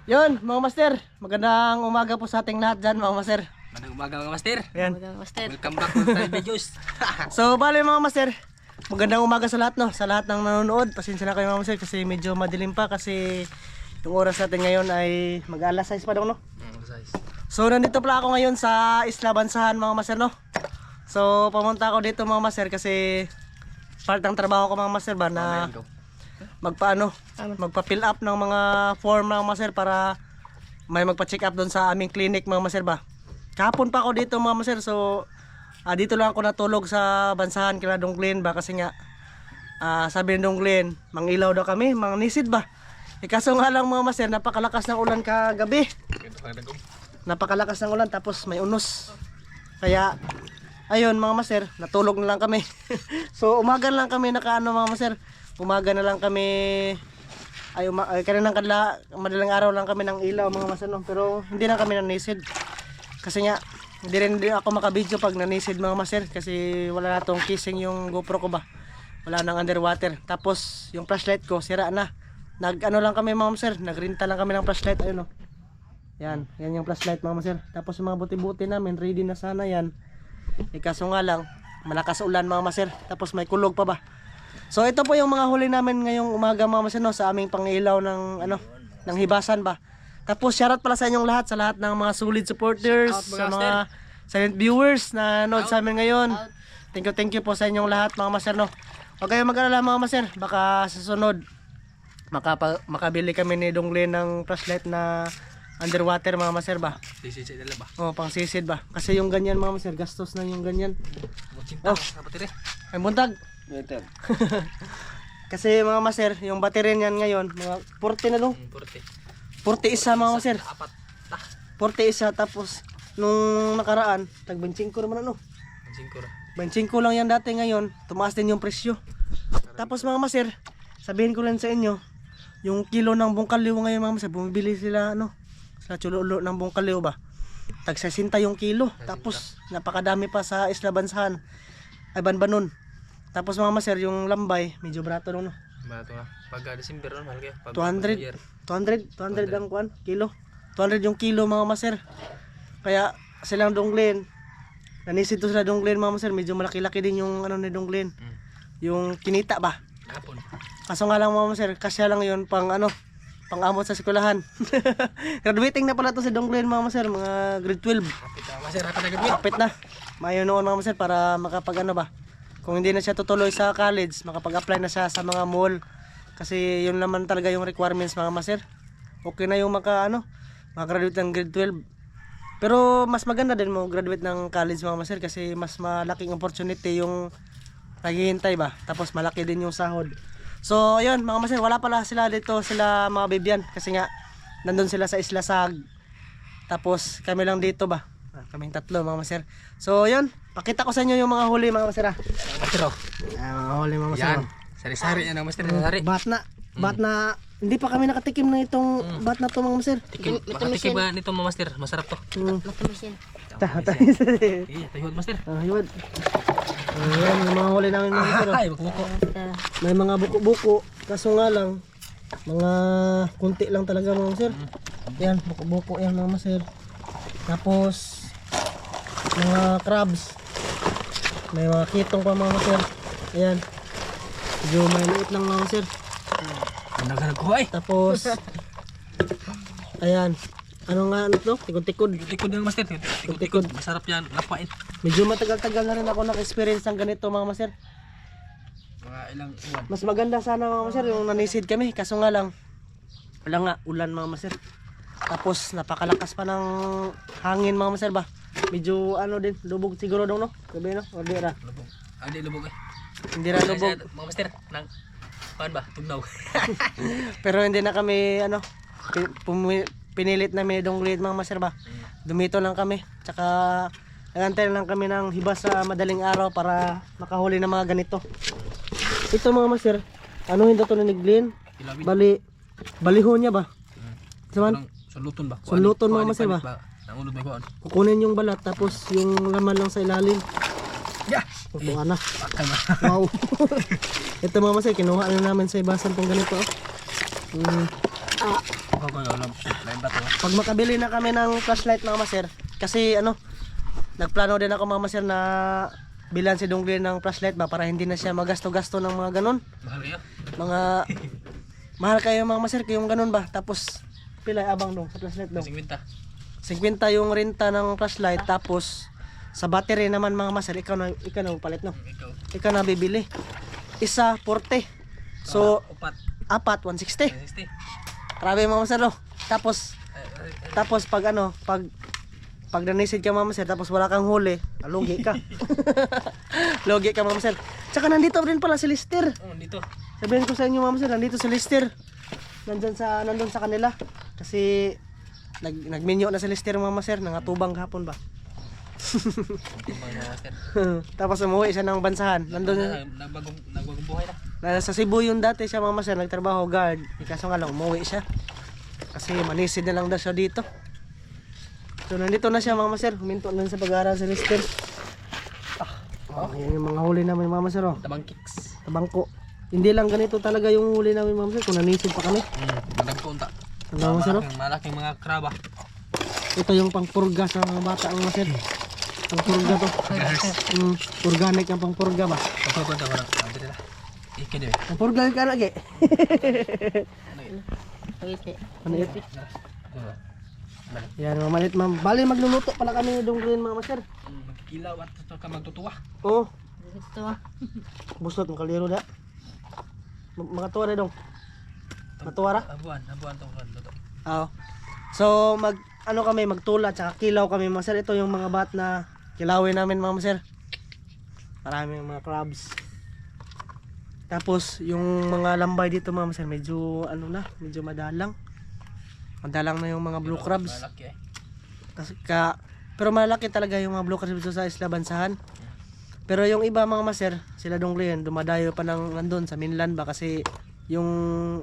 Yun, mga master, magandang umaga po sa ating lahat dyan, mga master. Magandang umaga mga master. Ayan. Welcome back to the videos. So, bali mga master, magandang umaga sa lahat, no? Sa lahat ng nanonood. Pasensya na kayo mga master kasi medyo madilim pa kasi yung oras natin ngayon ay mag-alas 6 pa daw, no? So, nandito pala ako ngayon sa Isla Bansahan, mga master, no? So, pumunta ako dito mga master kasi part ng trabaho ko mga master ba na magpa-fill up ng mga form mga master para may magpa-check up doon sa aming clinic mga master ba. Kahapon pa ako dito mga master, so dito lang ako natulog sa Bansahan kila Donglin ba kasi nga sabi ni Donglin, mangilaw daw kami, mangnisid ba. Kaso nga lang mga master, napakalakas ng ulan kagabi. Napakalakas ng ulan tapos may unos. Kaya ayun mga master, natulog na lang kami. So umaga lang kami nakaano mga master. Umaga na lang kami kaninang madalang araw lang kami ng ilaw mga master, no? Pero hindi na kami nanisid. Kasi nga hindi rin ako makabidyo pag nanisid mga master kasi wala na tong kissing yung GoPro ko ba. Wala nang underwater. Tapos yung flashlight ko sira na. Nag-ano lang kami mga master, nagrenta lang kami ng flashlight, ayun, no. Yan yung flashlight mga master. Tapos yung mga buti-buti namin ready na sana yan. Kaso nga lang malakas ulan mga master. Tapos may kulog pa ba. So ito po yung mga huli namin ngayong umaga mga master, no, sa aming pangilaw ng ng hibasan ba. Tapos shoutout pala sa inyong lahat, sa lahat ng mga solid supporters, sa mga silent viewers na nanood sa amin ngayon. Thank you po sa inyong lahat mga master, no. Huwag kayong mag-alala mga master, baka sa sunod makabili kami ni Donglin ng flashlight na underwater mga master ba. Sisid na ba? Oh, pang sisid ba. Kasi yung ganyan mga master, gastos na yung ganyan. Oh, ay buntag. Kasi mga master, yung battery niyan ngayon, mga 40 na no? 40 isa mga master. 40 isa, tapos nung nakaraan, tag 25 naman ano? 25 lang yan dati, ngayon tumaas din yung presyo. Tapos mga master, sabihin ko rin sa inyo, yung kilo ng bungkaliw ngayon mga master, bumibili sila sa chululo ng bungkaliw ba? Tag 60 yung kilo. Tapos napakadami pa sa Isla Bansahan. Ay Banbanon. Tapos mga master, yung lambay, medyo barato no. Barato na. Pag December mahal kayo. 200 ang kuan, kilo. 200 yung kilo mga master. Kaya silang Donglin, nanisid to sila Donglin mga master, medyo malaki-laki din yung ni Donglin. Yung kinita ba? Hapon. Kaso nga lang mga master, kasya lang yun pang pang-amot sa eskwelahan. Graduating na pala to si Donglin mga master, mga grade 12. Kapit na. Mayo noon mga master para makapag ba. Kung hindi na siya tutuloy sa college, makapag-apply na siya sa mga mall. Kasi yun naman talaga yung requirements mga master. Okay na yung maka-graduate ng grade 12. Pero mas maganda din mo graduate ng college mga master kasi mas malaking opportunity yung naghihintay ba. Tapos malaki din yung sahod. So ayun mga master, wala pala sila dito, sila mga Bibian. Kasi nga nandun sila sa Isla Sag. Tapos kami lang dito ba. Kaming tatlo mga master. So yun, pakita ko sa inyo yung mga huli mga master. Mga huli mga master. Yan. Sari-sari yan ang master. Sari. Bat na hindi pa kami nakatikim na itong bat na to mga master. Makatikim ba nito mga master? Masarap to. Matamis yan. Tahihod master. Ayun. Ayan, yung mga huli namin mga master. Ay, buko. May mga buko-buko. Kaso nga lang, mga kunti lang talaga mga master. Yan, buko-buko yan mga master. Tapos mga crabs, may mga kitong pa mga master. Ayan, medyo may liit lang mga master. Nagkuha Tapos ayan, to? Tikod-tikod. Tikod yung master. Tikod. Masarap yan. Lapain. Medyo matagal-tagal na rin ako naka-experience ng ganito mga master. Mga ilang uwan. Mas maganda sana mga master yung nanisid kami. Kaso nga lang, wala nga, ulan mga master. Tapos napakalakas pa ng hangin mga master ba. Medyo din, lubog siguro daw no? Gabi no? O di ra? Lubog. Hindi lubog eh. Hindi ra lubog. Mga master, paan ba? Tugnaw. Pero hindi na kami pinilit namin itong lead mga master ba. Dumito lang kami. Tsaka nagantay lang kami ng hibas sa madaling araw para makahuli ng mga ganito. Ito mga master, hindi to niniglin? Baliho niya ba? Saman? Suluton ba? Suluton mga master ba? Nangulog ba kuan? Kukunin yung balat tapos yung laman lang sa ilalim. Yeah. Tutuan na. Wow. Ito mga master, kinuha na namin sa ibasan tong ganito. Boy, alam. Lain ba to? Pag makabili na kami ng flashlight mga master, kasi ano, nagplano din ako mga master na bilan si Donglin ng flashlight ba para hindi na siya magasto-gasto ng mga ganun. Mahal kayo. Mga mahal kayo mga master yung ganun ba. Tapos pila abang dong sa flashlight dong. 50. 50 yung renta ng flashlight, tapos sa battery naman mga master, ikaw na palit no. Ikaw. Ikaw na bibili. Isa 40. So Upat. apat 160. 60. Grabe mga master no. Tapos pag ano, pag nanisid ka mama sir, tapos wala kang huli, lugi ka. Lugi ka mama sir. Tsaka nandito rin pala si Lister. Oh, dito. Sabihin ko sa inyo mama sir, nandito si Lister. Nandun sa kanila. Kasi nagminyo na si Lister mama sir, nangatubang kahapon ba. Mga master. Tapos umuwi siya ng bansahan. Nandun Nagbagong buhay na. sa Cebu yun dati siya mama sir, nagtrabaho guard. Kaso nga lang umuwi siya. Kasi manisid na lang daw siya dito. So nandito na siya mga master, huminto na sa pag-aaral sa Lister. Ayan yung mga huli namin mga master oh. Tabang kicks. Tabangko. Hindi lang ganito talaga yung huli namin mga master, kung nanisid pa kami. Nagpunta. Mga master oh. Malaking mga kraba. Ito yung pangpurga sa mga bata mga master. Pangpurga to. Organic ang pangpurga ba? Pagpunta ko lang. Sabi nila. Ikin eh. Pangpurga ka lagi. Ano yun? Yan mga malit ma'am. Bali magluluto pala kami yung green mga master. Magkilaw at ito ka magtutuwa. Oo. Busot ng kaliro na. Makatuwa na dong. Matuwa ra? Abuan tong luto. Oo. So magtula tsaka kilaw kami mga sir. Ito yung mga bat na kilawin namin mga sir. Maraming mga crabs. Tapos yung mga lambay dito mga sir, medyo medyo madalang. Madalang na yung mga blue crabs. Malaki eh. Pero malaki talaga yung mga blue crabs dito sa Isla Bansahan. Pero yung iba mga maser, sila Donglin, dumadayo pa ng nandun sa mainland ba kasi yung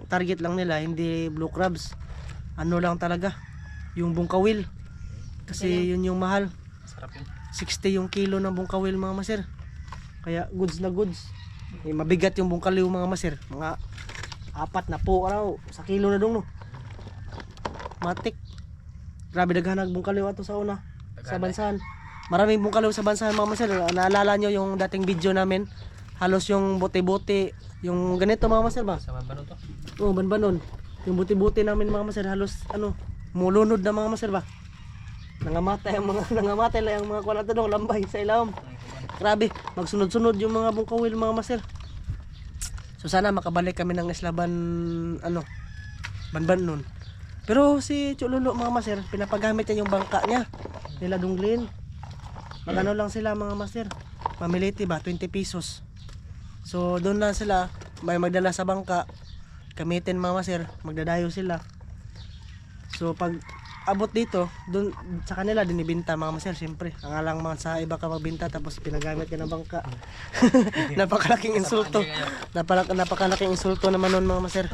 target lang nila hindi blue crabs. Ano lang talaga, yung bungkawil. Kasi yun yung mahal. Sarap yun. 60 yung kilo ng bungkawil mga maser. Kaya goods na goods. Mabigat yung bungkaliw mga maser. Mga 4 na po araw sa kilo na dong no. Matik. Grabe daghanag bungkaliw ato sa una sa Bansahan. Maraming bungkaliw sa Bansahan mga maser. Naalala nyo yung dating video namin? Halos yung bote-bote, yung ganito mga maser ba? Sa Banbanon to. Oo, Banbanon. Yung bote-bote namin mga maser halos mulunod na mga maser ba? Nangamatay lang ang mga kuwan nato dong lambay sa ilawom. Grabe, magsunod-sunod yung mga bungkawil mga maser. So sana makabalik kami ng Islaban Banbanon. Pero si Chululo mga maser, pinapagamit niya yung bangka niya. Nila Donglin. Magano lang sila mga maser. Mamiliti ba 20 pesos. So doon lang sila, may magdala sa bangka. Gamitin mga maser, magdadayo sila. So pag abot dito, doon sa kanila din ibenta mga maser, siyempre. Ang alang mga sa iba ka magbenta tapos pinagamit ka ng bangka. Napakalaking insulto. Napakalaking insulto naman noon mga maser.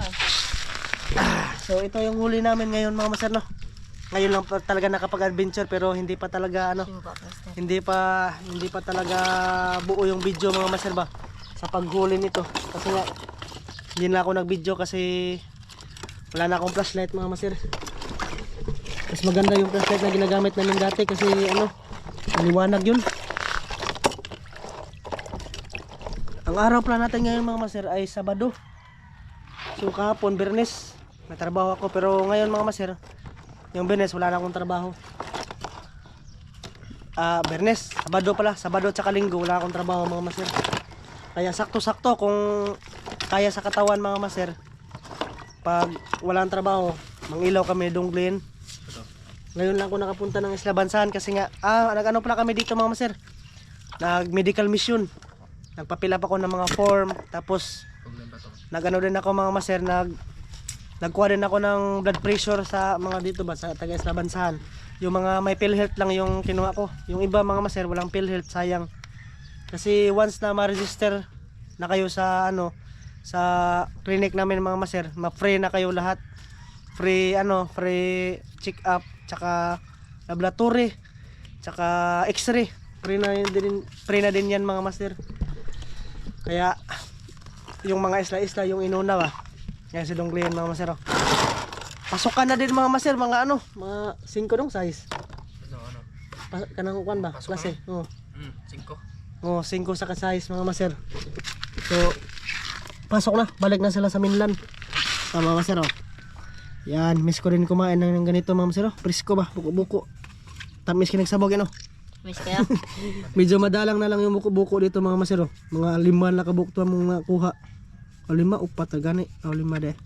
So ito yung huli namin ngayon mga maser no. Ngayon lang talaga nakapag-adventure pero hindi pa talaga hindi pa talaga buo yung video mga maser ba sa paghuli nito. Kasi nga hindi na ako nag-video kasi wala na akong flashlight mga maser. Mas maganda yung flashlight na ginagamit namin dati kasi maliwanag yun. Ang araw pala natin ngayon mga maser ay Sabado. So kahapon Biyernes may trabaho ako pero ngayon mga maser yung Biyernes wala na akong trabaho. Biyernes, Sabado pala, Sabado tsaka Linggo wala akong trabaho mga maser. Kaya sakto-sakto kung kaya sa katawan mga maser. Pag walang trabaho, mangilaw kami Donglin. Ngayon lang ako nakapunta ng Isla Bansahan kasi nga nag-ano pala kami dito mga maser. Nag-medical mission. Nagpapila pa ako ng mga form tapos nag-ano din ako mga maser, nagkuha din ako ng blood pressure sa mga dito ba sa taga Isla Bansahan. Yung mga may PhilHealth lang yung kinuha ko. Yung iba mga maser walang PhilHealth, sayang. Kasi once na ma-register na kayo sa sa clinic namin mga maser, ma-free na kayo lahat. Free check up, tsaka laboratory, tsaka x-ray. Free na din yan mga maser. Kaya yung mga isla-isla yung inuna ba. Yan si Donglin mga maser. Pasokan na din mga master, mga ano, mga 5 dong size. Ano? Kanang kuan ba? Pasok Klase. Oo. 5. Oh, 5 sa ka-size mga master. So, pasok na. Balik na sila sa mainland. Mga master, oh. Yan, miss ko rin kumain ng ganito mga master, oh. Presko ba? Buko-buko. Tamis kinagsabog yan, oh. Miss kaya? Medyo madalang na lang yung buko-buko dito mga master, oh. Mga 5 na kabukto ang mga kuha. O 5, 4 gani. O 5 de.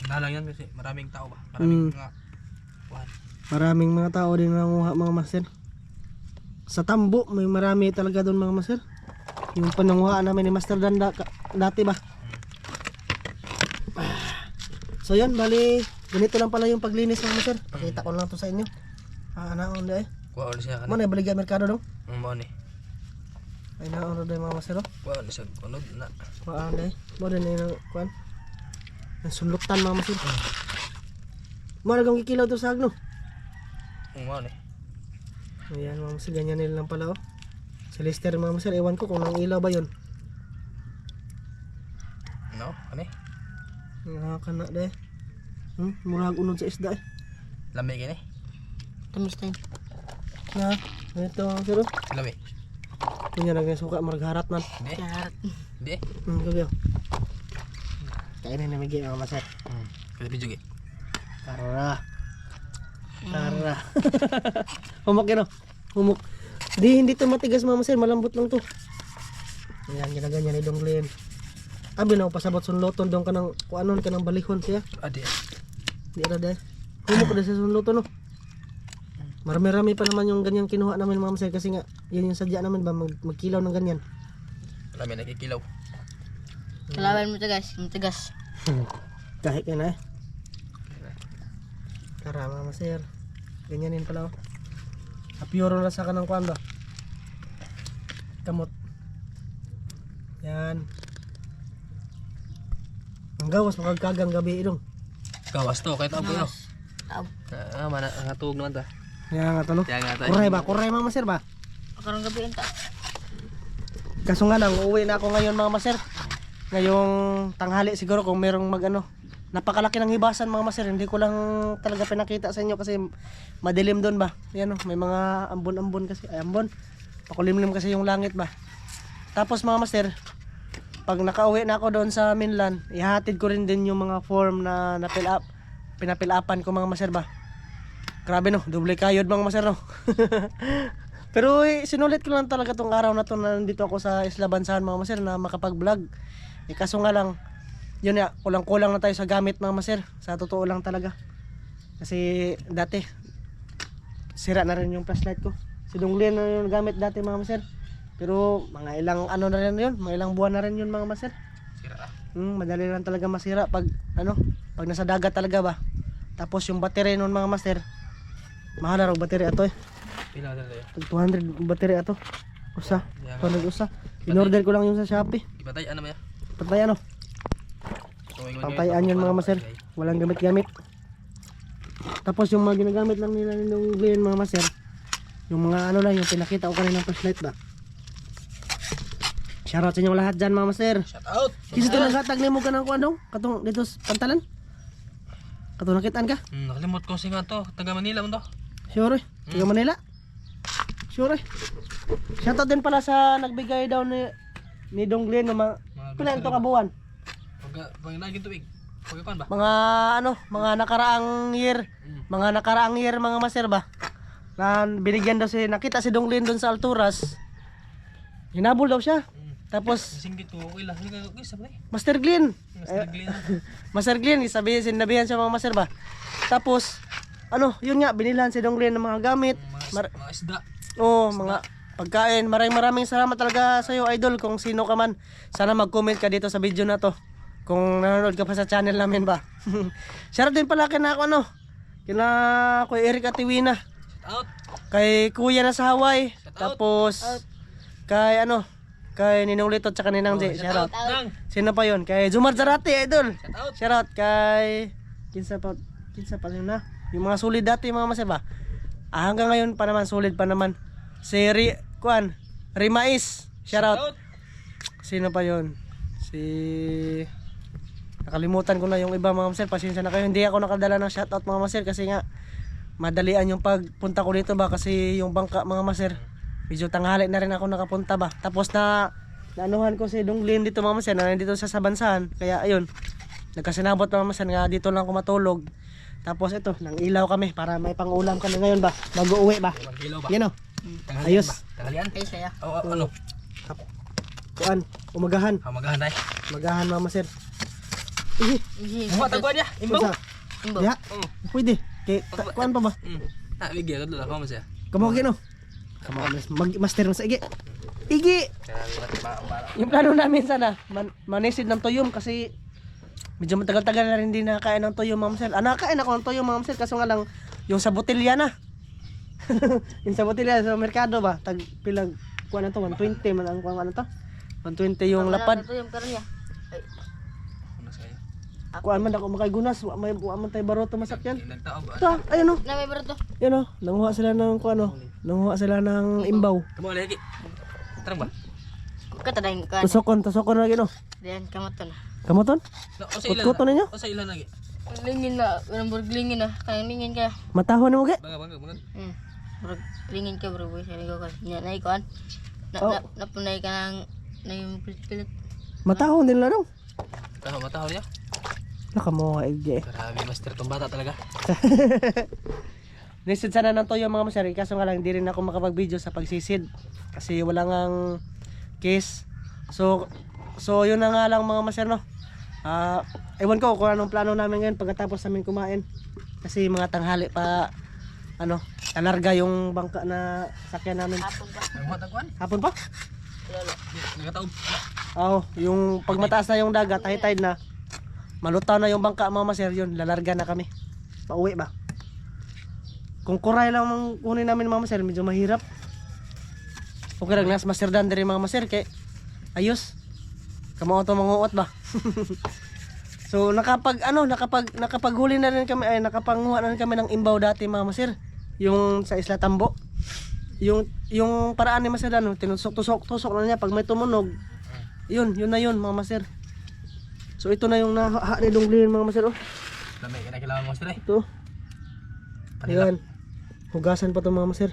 Dalang yan kasi maraming tao ba? Maraming mga kuhan. Maraming mga tao din nanguha mga master. Sa Tambo, may marami talaga doon mga master. Yung pananguhaan namin ni Master Danda dati ba? So yan, bali, ganito lang pala yung paglinis mga master. Pakita ko lang to sa inyo. Naon de. Kuha ulit siya Mo na baligya merkado dong. Mo ni. Ay naon de mga master. Kuha ulit siya kunod na. Kuan de. Mo din yung kuan. Ang sunlutan mga master. Mo na gong kikilaw to sa agno. Mo ni. Ayan mga master, ganyan nila lang pala, oh. Sa Lister mga master, ewan ko kung nang ilaw ba yun. No, ani? Nakakana de. Murag unod sa isda eh. Lami gini. Tamis tayo. Na, ito mga master, oh. Lami. Ganyan lang yung suka, maragharat man. Di. Karat. Di. Gagyaw. Kainin na migi mga master. Kasi video gi. Tara. Tara. Humok yun, oh. Humok. Hindi to matigas mga master, malambot lang to. Ayan, ginaganyan ni Dong Glenn. Abi na pasabot sunloton dong kanang kuanon kanang balihon siya. Adi. Di ra dai. Humok na sa sunloton, no. Marami-rami pa naman yung ganyan kinuha namin mga master kasi nga yun yung sadya namin ba magkilaw ng ganyan. Lami nakikilaw. Kalaban mo tigas. Matigas. Kahit yan eh. Tara mga master. Ganyanin pala, oh. Apuro na sa kanang kuan ba? Kamot. Yan. Ang gawas makagkagang gabi dong. Gawas to kahit ako no. Taab. Mana natug naman ta. Yan nga to, no. Yan nga ta. Kuray ba? Kuray mga master ba? Akarang gabi ta. Kaso nga lang, uuwi na ako ngayon mga master. Ngayong tanghali siguro kung merong magano. Napakalaki ng hibasan mga master. Hindi ko lang talaga pinakita sa inyo kasi madilim doon ba. Yan, oh, may mga ambon-ambon kasi. Ay ambon. Pakulimlim kasi yung langit ba. Tapos mga master, pag nakauwi na ako doon sa mainland, ihatid ko rin din yung mga form na na-fill up. Pinapilapan ko mga master ba. Grabe no, doble kayod mga master no. Pero sinulit ko lang talaga tong araw na to na nandito ako sa Isla Bansahan mga master na makapag-vlog. Kaso nga lang, yun ya, kulang-kulang na tayo sa gamit mga master. Sa totoo lang talaga. Kasi dati, sira na rin yung flashlight ko. Si Donglin na yung gamit dati mga master. Pero mga ilang ano na rin yun, mga ilang buwan na rin yun mga master. Sira. Madali lang talaga masira pag pag nasa dagat talaga ba. Tapos yung battery nun mga master, mahal na rin battery ato eh. Pila dala yo. 200 battery ato. Usa. Yeah. 200 usa. In-order ko lang yung sa Shopee. Ibatay ano ya? Patay ano? Pantayan yun mga master. Walang gamit-gamit. Tapos yung mga ginagamit lang nila nung Glenn mga master, yung mga ano lang, yung pinakita ko kanina ng flashlight ba. Shoutout sa inyo lahat dyan mga master. Shout out. Kasi ito naghatag ni mo ka ng kuwan dong? Katong dito sa pantalan? Katong nakitaan ka? Nakalimot ko singa to. Taga Manila mo to. Sure eh. Taga Manila. Sure eh. Shoutout din pala sa nagbigay daw ni Dong Glenn ng mga pila ito kabuwan. Pag naging tuig. Pagkakuan ba? Mga mga nakaraang year. Mga nakaraang year mga master ba? Na binigyan daw nakita si Dong Glenn doon sa Alturas. Hinabol daw siya. Tapos Singgit to. Okay lang. Okay, sabay. Master Glenn. Mas nagli. Master Glenn, sinabihan siya mga master ba? Tapos yun nga, binilhan si Dong Glenn ng mga gamit. Mga isda. Mga pagkain. Maraming salamat talaga sa iyo idol kung sino ka man. Sana mag-comment ka dito sa video na to. Kung nanonood ka pa sa channel namin ba. Shoutout din pala kina kina Kuya Eric Atiwina. Shout out. Kay Kuya na sa Hawaii. Shout out. Tapos kay kay Ninong Lito at saka Ninang J. Shoutout. Nang. Sino pa yun? Kay Zumar Zarate idol. Shout out. Shoutout kay kinsa pa yun na. Yung mga solid dati mga master ba. Hanggang ngayon pa naman solid pa naman. Si Rimais. Shoutout. Shout out. Sino pa yun? Si Nakalimutan ko na yung iba mga master, pasensya na kayo. Hindi ako nakadala ng shoutout mga master kasi nga madalian yung pagpunta ko dito ba kasi yung bangka mga master. Medyo tanghali na rin ako nakapunta ba. Tapos naanuhan ko si Donglin dito mga master na nandito sa Sabansan. Kaya ayun, nagkasinabot mga master nga dito lang ako matulog. Tapos ito, nang ilaw kami para may pangulam kami ngayon ba. Bago uwi ba. 1 kilo ba? Yan o. Tanghalian Ayos. ba? Tanghalian? Ay, saya. Oo, ano? Kuan, umagahan. Magahan tayo. Magahan mga master. Mga tagwan niya. Imbaw. Sa Imbo. ya, Oo. pwede. Kuan pa ba? Bigyan ko doon ako masaya. Kamao no. Kamao master mo sa igi. Igi. Yung plano namin sana manisid ng tuyom kasi medyo matagal-tagal na rin din nakain ng tuyom mga master. Nakain ako ng tuyom mga master kaso nga lang yung sa botelya na. Yung sa botelya sa merkado ba tag pilag kuan na to 120 man ang kuan ano to. 120 yung lapad. Ito yung karon niya. Ay, Kuan man ako makaygunas, wa man tay baroto masakyan. Nagtao ba? Ito, ayun oh. na may barato. Yan oh, nanguha sila ng kuan oh. Nanguha sila ng imbaw. Kamu lagi. Tarang ba? Katadayin ka. Tusokon na gino. Diyan kamaton. Kamoton? O sa ilan? Kutkuto ninyo? O sa ilan lagi? Lingin na, walang burglingin na. Kaya lingin ka. Matahon mo ge? Bangga. Lingin ka bro, boy. Sabi ko ka. Naikuan. Oh. Napunay ka ng na yung pilit. Matahon din lang daw. Matahon niya. Nakamuha igi. Grabe, master tong bata talaga. Nisid sana ng toyo mga maser, kaso nga lang hindi rin ako makapag-video sa pagsisid kasi wala ngang case. So yun na nga lang mga maser no. Ewan ko kung anong plano namin ngayon pagkatapos namin kumain. Kasi mga tanghali pa alarga yung bangka na sakyan namin. Hapon ba? Nagmuha tagwan? Hapon pa? Lalo. Nagataob. Oo, yung pag mataas na yung dagat, high tide na, malutaw na yung bangka mga maser, yun, lalarga na kami. Pauwi ba? Kung kuray lang ang kunin namin mga maser, medyo mahirap. Okay lang, nas master dan dari mga maser, kay ayos. Kamao to manguot ba? So nakapaghuli na rin kami, nakapanguha na rin kami ng imbaw dati mga maser. Yung sa Isla Tambo. Yung paraan ni Maser ano, tinusok-tusok na niya pag may tumunog. Yun na yun mga maser. So ito na yung naha ni Donglin mga maser oh. Dami ka na kailangan master eh. Ito. Panila. Ayan. Hugasan pa to mga maser.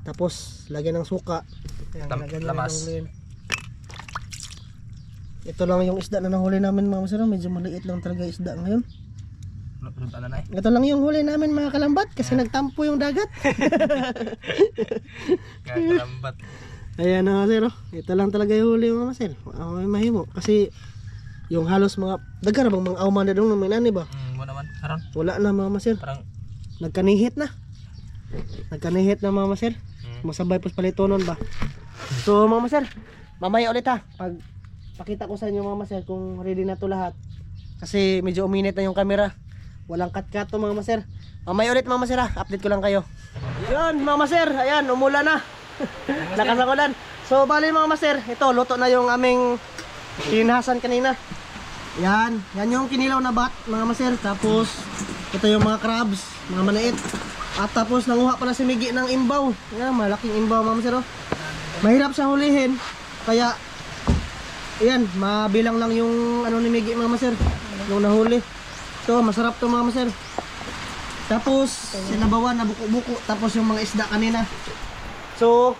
Tapos lagyan ng suka. Ayan, lagyan na lamas. ng Donglin. Ito lang yung isda na nahuli namin mga maser. Medyo maliit lang talaga isda ngayon. Ano na eh. Ito lang yung huli namin mga kalambat kasi nagtampo yung dagat. Kakalambat. Ayan mga maser oh. Ito lang talaga yung huli mga maser. May mahimo kasi yung halos mga dagar bang mga auman na doon may nani ba? Mo naman. Karon. Wala na mga maser. Parang Nagkanihit na mga maser. Masabay pos palitonon ba. So mga maser, mamaya ulit ha. Pag pakita ko sa inyo mga maser kung ready na to lahat. Kasi medyo uminit na yung camera. Walang cut-cut to mga maser. Mamaya ulit mga maser ha. Update ko lang kayo. Yun mga maser, ayan umulan na. Nakasakulan. So bali mga maser, ito luto na yung aming kinhasan kanina. Yan yung kinilaw na bat mga maser. Tapos ito yung mga crabs, mga maliit. At tapos nanguha pala si Miggy ng imbaw. Yan, malaking imbaw mga maser oh. Mahirap siya hulihin. Kaya ayan, mabilang lang yung ano ni Miggy mga maser, yung nahuli. So masarap to mga maser. Tapos sinabawan na buko-buko. Tapos yung mga isda kanina. So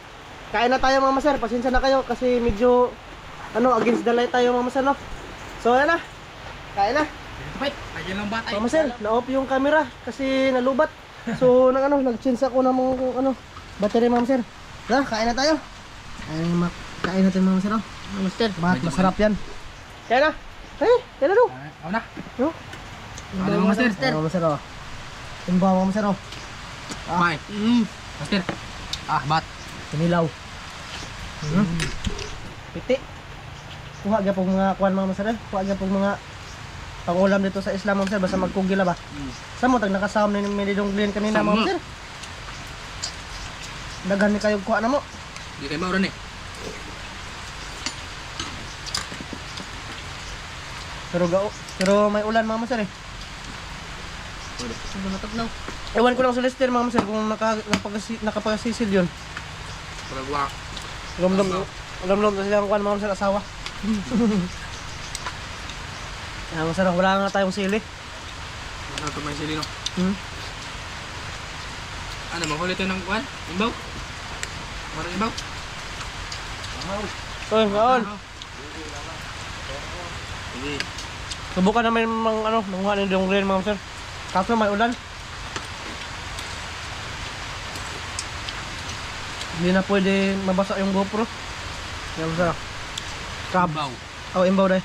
kain na tayo mga maser. Pasensya na kayo kasi medyo against the light tayo mga maser no. So ayan na. Kain na. wait, lagyan lang bata. Mga maser, na-off yung camera kasi nalubat. So nag-change ako ng mga battery mga maser. Tara, kain na tayo. Kain natin mga maser oh. Master. Bakit masarap yan. Kain na. Kain na daw. Ako na. No? Ano mga master? Mga maser oh. Imbaw mga maser oh. Bye. Master. Bat. Kinilaw. Piti. Kuha agad po mga kuwan mga maser. Kuha agad po mga pangulam dito sa Islam mga maser. Basta magkugila ba. Sa mo tag nakasama ni Donglin kanina mga maser. Daghan ni kayo kuha na mo. Di kayo mauran eh. Pero may ulan mga maser eh. Lumatog na. Ewan ko lang sa Lester mga maser kung nakapagsisil yun. Paragwa. Lom-lom na silang kuwan mga maser asawa. Ang masarap, wala nga tayong sili. Ano ito may sili no? Hmm? Ano, maghuli tayo ng kuwan? Imbaw? Marang imbaw? Oy, kaon. Sige. Subukan namin manguha ng dongren mga master. Kaso may ulan. Hindi na pwede mabasa yung GoPro. Yan masarap. Crab. Imbaw. Oh, imbaw dahil.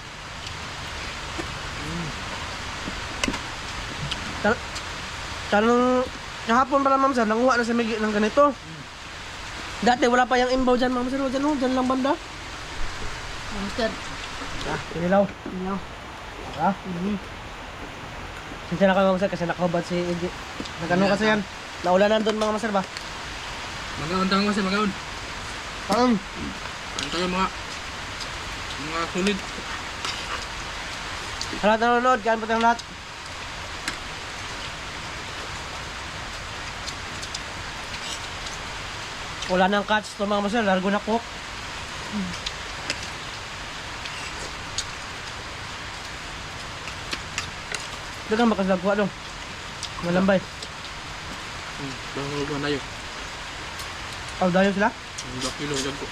Tanong kahapon pala ma'am sir, nanguha na sa Migi ng ganito. Dati wala pa yung imbaw dyan ma'am sir, dyan lang banda. Master. Kinilaw. Ah, Sinsya na kayo mga sir kasi nakahubad si Eddie. Nagano kasi yan. Naulanan doon mga master ba? Magaon tayo kasi magaon. Paang. Ano tayo mga solid. Sa lahat na nanonood, kain po tayong lahat. Wala nang catch to mga master, largo na cook. Dagang bakas lagwa dong. Malambay. Bahulog na tayo. Aw, dayo sila? 2 kilo dyan ko.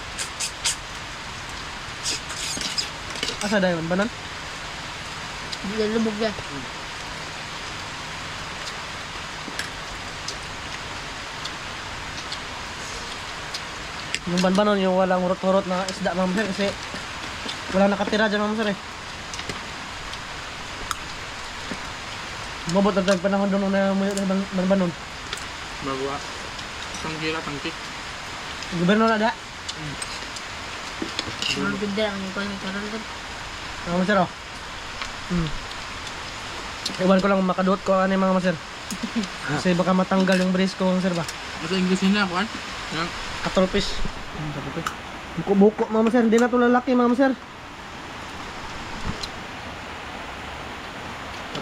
Asa dayo, banan? Hindi lubog yan. Yung banbanon, yung walang hurot-hurot na isda mga master kasi walang nakatira dyan mga master eh. Mabot na panahon doon na muyo na banbanon. Magawa. Tanggira, tangki. Gobyerno na da. Ang ganda ang kuwan ni Karol doon. Mga master oh. Iwan ko lang makadot ko ano yung mga master. Kasi baka matanggal yung brace ko mga master ba. Masa English nila, kuwan? Yang Katolpis. Buko-buko mga master. Hindi na ito lalaki mga master.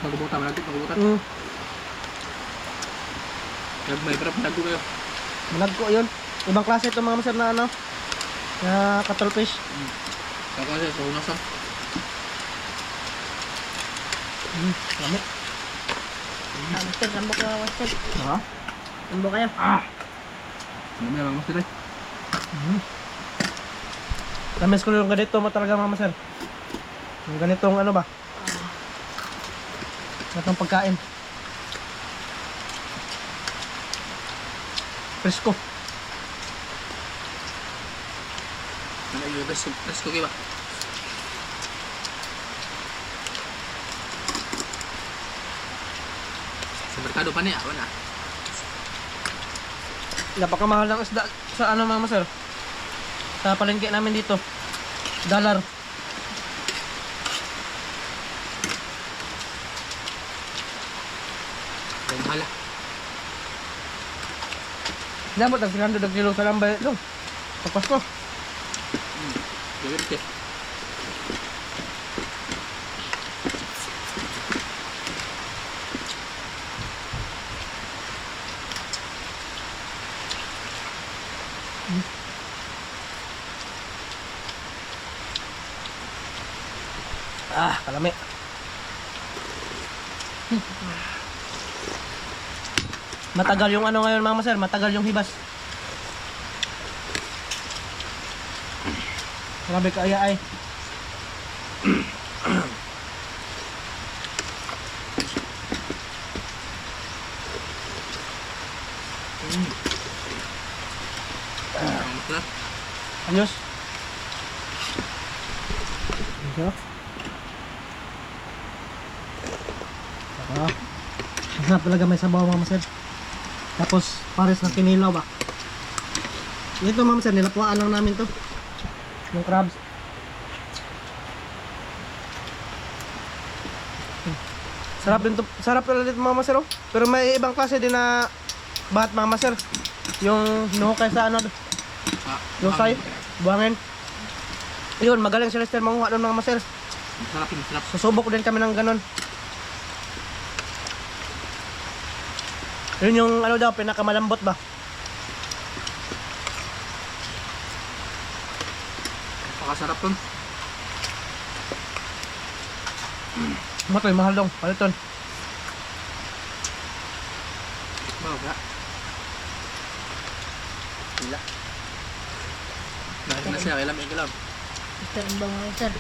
pagbubutan, malagi pagbubutan. May berapa lagu kayo? Malagko yun. Ibang klase ito mga master na ano. Na katolfish. Saka kasi sa hunasan. Lami. Master, sambok ka master. Ha? Sambok kayo. Ano may mga master eh? Tamis ko yung ganito mo talaga mga master. Yung ganitong ano ba? Ganitong pagkain. Presko. Ano yung presko kayo ba? Sa merkado pa niya, wala. Napakamahal ng isda sa ano mga master. Sa palengke namin dito. $1. Kaya mahala. Dapat ang 300 kilo sa lambay dong. Pagpasko. Gawin ke. Kalami. Matagal yung ano ngayon mga master, matagal yung hibas. Grabe kaya ay. Ayos. Ito. Masarap talaga may sabaw mga master. Tapos pares ng kinilaw ba. Ito mga master, nilapuan lang namin to. Yung crabs. Sarap din to. Sarap talaga dito mga master oh. Pero may ibang klase din na bahat mga master. Yung hinuhukay sa ano. Yung say. Buhangin. Yun, magaling si Lester manguha doon mga master. Masarap yun, masarap. Susubok din kami ng ganon. Yun yung ano daw, pinakamalambot ba? Napakasarap yun. Matay, mahal dong. Paliton. Bawa. Wala. Dahil na siya, kailan may kilam. Sir, ang bango yun, sir.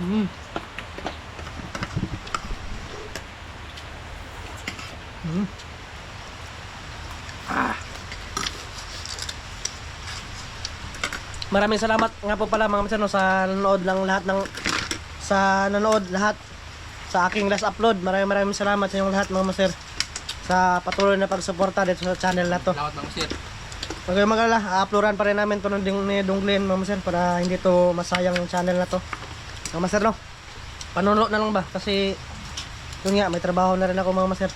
Mm. Mm. Maraming salamat nga po pala mga masano sa nanood ng lahat ng lahat sa aking last upload. Maraming salamat sa inyong lahat mga maser sa patuloy na pagsuporta dito sa channel na to. Lawat ng sir. Huwag kayong mag-alala, a-uploadan pa rin namin to ng Dunglin mga maser para hindi to masayang yung channel na to. Mga maser no, panuno na lang ba kasi yun nga may trabaho na rin ako mga maser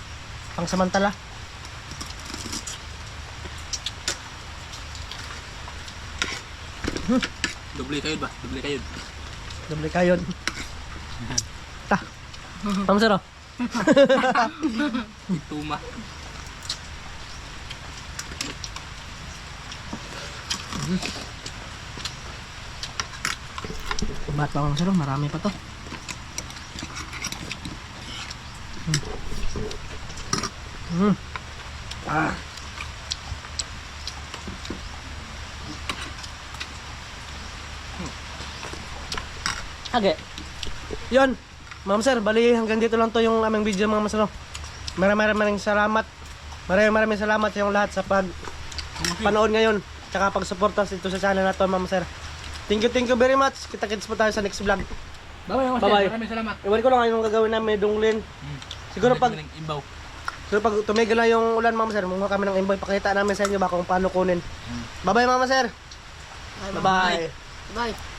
pang samantala. Doble kayo ba? Doble kayo. Doble kayod. Ta. Mga maser oh. Tuma. Ba't pa mga maser oh, marami pa to. Ah. Hage. Yun. Ma'am sir, bali hanggang dito lang to yung aming video mga masano. Maraming salamat. Maraming salamat sa inyong lahat sa panood ngayon. Tsaka pagsuporta dito sa channel na to ma'am sir. Thank you very much. Kita-kits po tayo sa next vlog. Bye-bye. Bye-bye. Maraming salamat. Iwan ko lang yung gagawin namin Dunglin. Siguro pag Imbaw. tumigil na yung ulan mama sir, muna kami ng inboy, pakita namin sa inyo ba kung paano kunin. Bye bye mama sir. Bye bye. Bye.